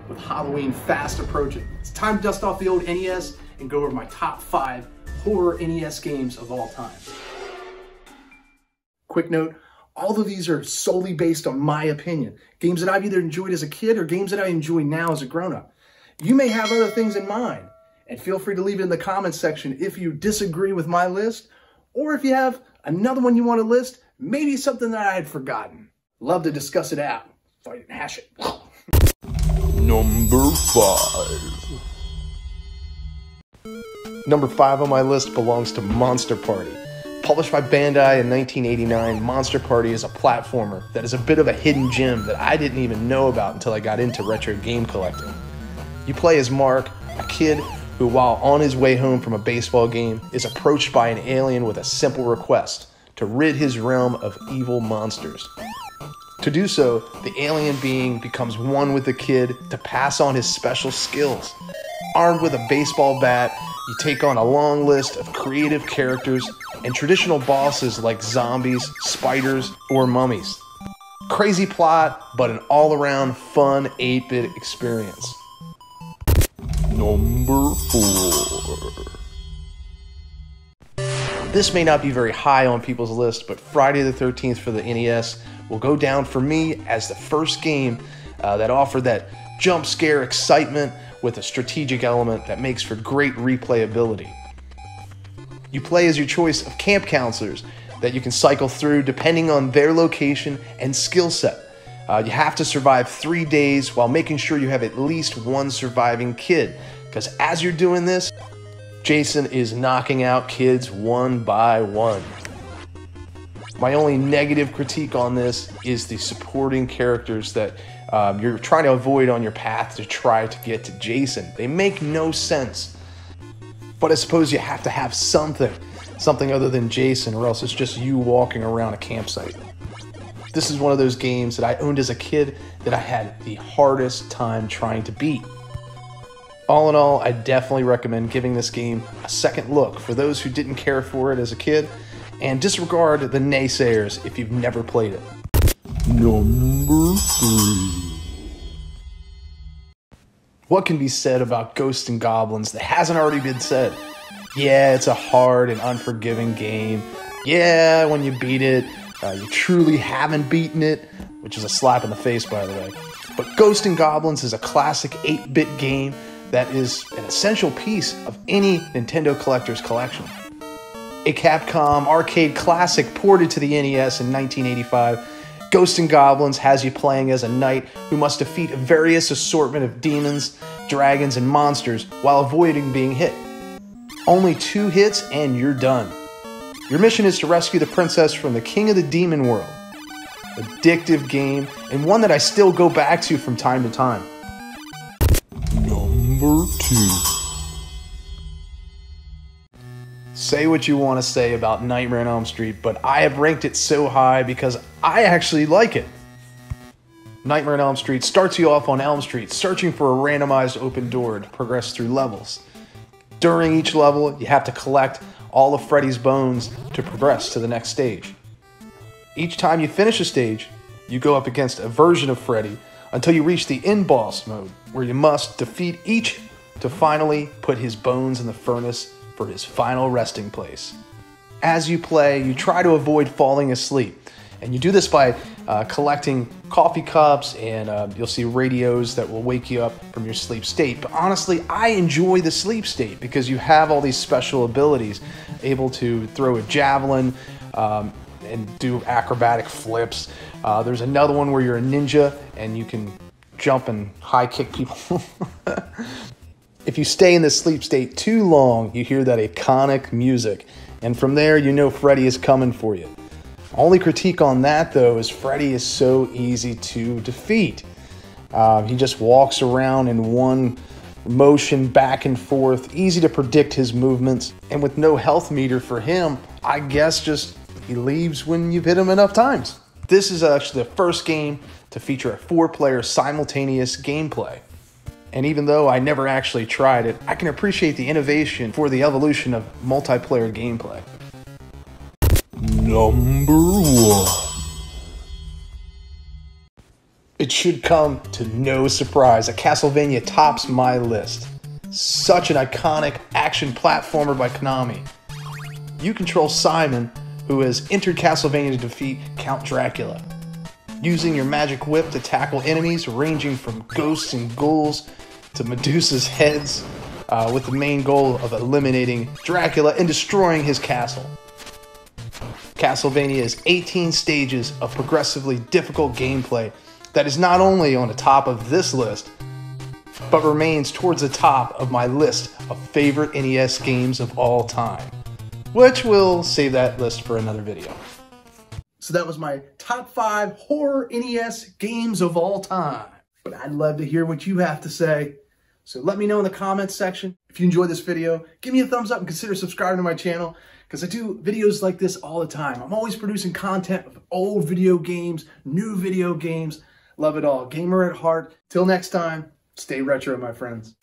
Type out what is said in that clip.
with Halloween fast approaching. It's time to dust off the old NES and go over my top 5 horror NES games of all time. Quick note, all of these are solely based on my opinion. Games that I've either enjoyed as a kid or games that I enjoy now as a grown-up. You may have other things in mind, and feel free to leave it in the comments section if you disagree with my list, or if you have another one you want to list, maybe something that I had forgotten. Love to discuss it out, so I didn't hash it. Number 5. Number 5 on my list belongs to Monster Party. Published by Bandai in 1989, Monster Party is a platformer that is a bit of a hidden gem that I didn't even know about until I got into retro game collecting. You play as Mark, a kid who, while on his way home from a baseball game, is approached by an alien with a simple request: to rid his realm of evil monsters. To do so, the alien being becomes one with the kid to pass on his special skills. Armed with a baseball bat, you take on a long list of creative characters and traditional bosses like zombies, spiders, or mummies. Crazy plot, but an all-around fun 8-bit experience. Number 4. This may not be very high on people's list, but Friday the 13th for the NES will go down for me as the first game that offered that jump scare excitement with a strategic element that makes for great replayability. You play as your choice of camp counselors that you can cycle through depending on their location and skill set. You have to survive 3 days while making sure you have at least one surviving kid, because as you're doing this, Jason is knocking out kids one by one. My only negative critique on this is the supporting characters that you're trying to avoid on your path to try to get to Jason. They make no sense. But I suppose you have to have something other than Jason, or else it's just you walking around a campsite. This is one of those games that I owned as a kid that I had the hardest time trying to beat. All in all, I definitely recommend giving this game a second look for those who didn't care for it as a kid, and disregard the naysayers if you've never played it. Number 3. What can be said about Ghosts and Goblins that hasn't already been said? Yeah, it's a hard and unforgiving game. Yeah, when you beat it, you truly haven't beaten it, which is a slap in the face, by the way. But Ghosts and Goblins is a classic 8-bit game that is an essential piece of any Nintendo collector's collection. A Capcom arcade classic ported to the NES in 1985, Ghosts and Goblins has you playing as a knight who must defeat a various assortment of demons, dragons, and monsters while avoiding being hit. Only 2 hits and you're done. Your mission is to rescue the princess from the king of the demon world. Addictive game, and one that I still go back to from time to time. Number 2. Say what you want to say about Nightmare on Elm Street, but I have ranked it so high because I actually like it. Nightmare on Elm Street starts you off on Elm Street, searching for a randomized open door to progress through levels. During each level, you have to collect all of Freddy's bones to progress to the next stage. Each time you finish a stage, you go up against a version of Freddy until you reach the end boss mode, where you must defeat each to finally put his bones in the furnace for his final resting place. As you play, you try to avoid falling asleep, and you do this by collecting coffee cups, and you'll see radios that will wake you up from your sleep state. But honestly, I enjoy the sleep state because you have all these special abilities, able to throw a javelin and do acrobatic flips. There's another one where you're a ninja and you can jump and high kick people. If you stay in this sleep state too long, you hear that iconic music, and from there you know Freddy is coming for you. Only critique on that, though, is Freddy is so easy to defeat. He just walks around in one motion back and forth, easy to predict his movements, and with no health meter for him, I guess just he leaves when you've hit him enough times. This is actually the first game to feature a 4-player simultaneous gameplay. And even though I never actually tried it, I can appreciate the innovation for the evolution of multiplayer gameplay. Number 1. It should come to no surprise that Castlevania tops my list. Such an iconic action platformer by Konami. You control Simon, who has entered Castlevania to defeat Count Dracula, using your magic whip to tackle enemies ranging from ghosts and ghouls to Medusa's heads, with the main goal of eliminating Dracula and destroying his castle. Castlevania is 18 stages of progressively difficult gameplay that is not only on the top of this list, but remains towards the top of my list of favorite NES games of all time, which we'll save that list for another video. So that was my top 5 horror NES games of all time. But I'd love to hear what you have to say. So let me know in the comments section. If you enjoyed this video, give me a thumbs up and consider subscribing to my channel, because I do videos like this all the time. I'm always producing content of old video games, new video games. Love it all. Gamer at heart. Till next time, stay retro, my friends.